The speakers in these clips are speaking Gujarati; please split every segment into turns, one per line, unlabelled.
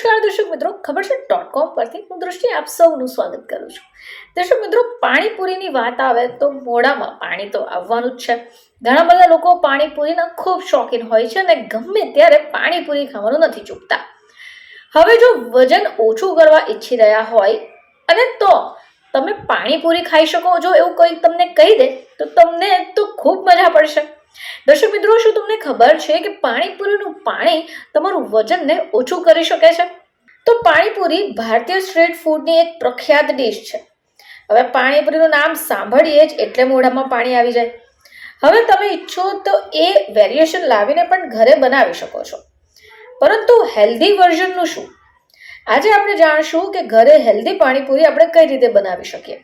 નમસ્કાર દર્શક મિત્રો, ખબર છે .com પરથી હું દૃષ્ટિ આપ સૌનું સ્વાગત કરું છું. દર્શક મિત્રો, પાણીપુરીની વાત આવે તો મોઢામાં પાણી તો આવવાનું જ છે. ઘણા બધા લોકો પાણીપુરીના ખૂબ શોખીન હોય છે અને ગમે ત્યારે પાણીપુરી ખાવાનું નથી ચૂકતા. હવે જો વજન ઓછું કરવા ઈચ્છી રહ્યા હોય અને તો તમે પાણીપુરી ખાઈ શકો છો એવું કોઈ તમને કહી દે તો તમને તો ખૂબ મજા પડશે. દર્શક મિત્રો, શું તમને ખબર છે કે પાણીપુરીનું પાણી તમારું વજનને ઓછું કરી શકે છે? તો પાણીપુરી ભારતીય સ્ટ્રીટ ફૂડની એક પ્રખ્યાત ડીશ છે. હવે પાણીપુરીનું નામ સાંભળીએ જ એટલે મોઢામાં પાણી આવી જાય. હવે તમે ઈચ્છો તો એ વેરિએશન લાવીને પણ ઘરે બનાવી શકો છો. પરંતુ હેલ્ધી વર્ઝનનું શું? આજે આપણે જાણશું કે ઘરે હેલ્ધી પાણીપુરી આપણે કઈ રીતે બનાવી શકીએ.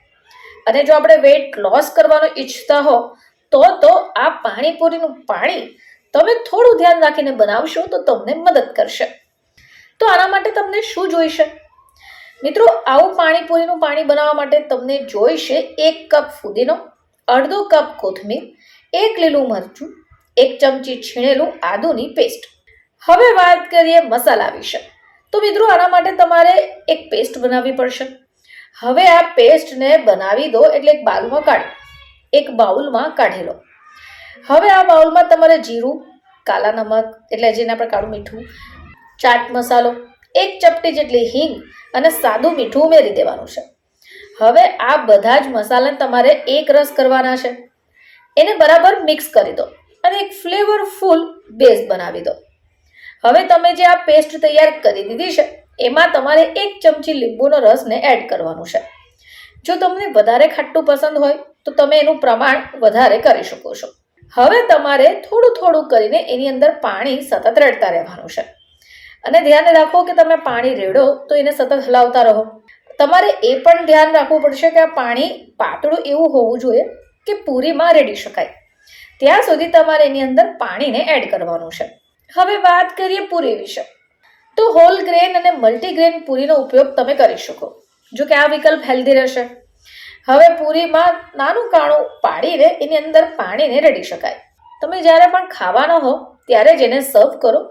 અને જો આપણે વેઇટ લોસ કરવાનો ઈચ્છતા હો તો આ પાણીપુરીનું પાણી તમે થોડું ધ્યાન રાખીને બનાવશો તો તમને મદદ કરશે. તો આના માટે તમને શું જોઈશે? મિત્રો, આવું પાણીપુરીનું પાણી બનાવવા માટે તમને જોઈશે 1 કપ ફુદીનો, અડધો કપ કોથમીર, 1 લીલું મરચું, 1 ચમચી છીણેલું આદુની પેસ્ટ. હવે વાત કરીએ મસાલા વિશે. તો મિત્રો, આના માટે તમારે એક પેસ્ટ બનાવવી પડશે. હવે આ પેસ્ટને બનાવી દો એટલે એક બાઉલમાં કાઢી લો. હવે આ બાઉલમાં તમારે જીરું, કાલા નમક એટલે જેને આપણે કાળું મીઠું, ચાટ મસાલો, 1 ચપટી જેટલી હિંગ અને સાદું મીઠું ઉમેરી દેવાનું છે. હવે આ બધા જ મસાલાને તમારે એક રસ કરવાના છે. એને બરાબર મિક્સ કરી દો અને એક ફ્લેવરફુલ બેઝ બનાવી દો. હવે તમે જે આ પેસ્ટ તૈયાર કરી દીધી છે એમાં તમારે 1 ચમચી લીંબુનો રસને એડ કરવાનું છે. જો તમને વધારે ખાટું પસંદ હોય તો તમે એનું પ્રમાણ વધારે કરી શકો છો. હવે તમારે થોડું થોડું કરીને એની અંદર પાણી સતત રેડતા રહેવાનું છે. અને ધ્યાન રાખો કે તમે પાણી રેડો તો એને સતત હલાવતા રહો. તમારે એ પણ ધ્યાન રાખવું પડશે કે આ પાણી પાતળું એવું હોવું જોઈએ કે પૂરીમાં રેડી શકાય. ત્યાં સુધી તમારે એની અંદર પાણીને એડ કરવાનું છે. હવે વાત કરીએ પૂરી વિશે. તો હોલ ગ્રેન અને મલ્ટીગ્રેન પૂરીનો ઉપયોગ તમે કરી શકો. જો કે આ વિકલ્પ હેલ્ધી રહેશે. હવે પૂરીમાં નાનું કાણું પાડીને એની અંદર પાણીને રેડી શકાય. તમે જ્યારે પણ ખાવાનો હો ત્યારે જ એને સર્વ કરો,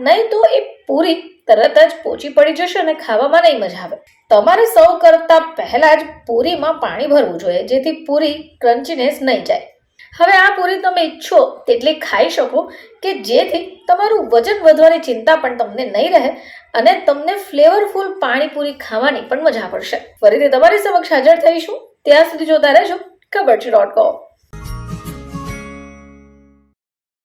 નહીં તો એ પૂરી તરત જ પોચી પડી જશે અને ખાવામાં નહીં મજા આવે. તમારે સર્વ કરતા પહેલા જ પૂરીમાં પાણી ભરવું જોઈએ જેથી પૂરી ક્રન્ચીનેસ નહીં જાય. હવે આ પૂરી તમે ઈચ્છો તેટલી ખાઈ શકો કે જેથી તમારું વજન વધવાની ચિંતા પણ તમને નહીં રહે અને તમને ફ્લેવરફુલ પાણીપુરી ખાવાની પણ મજા પડશે. ફરીથી તમારી સમક્ષ હાજર થઈશું. ત્યાં સુધી જોતા રહેજો ખબર છે .com.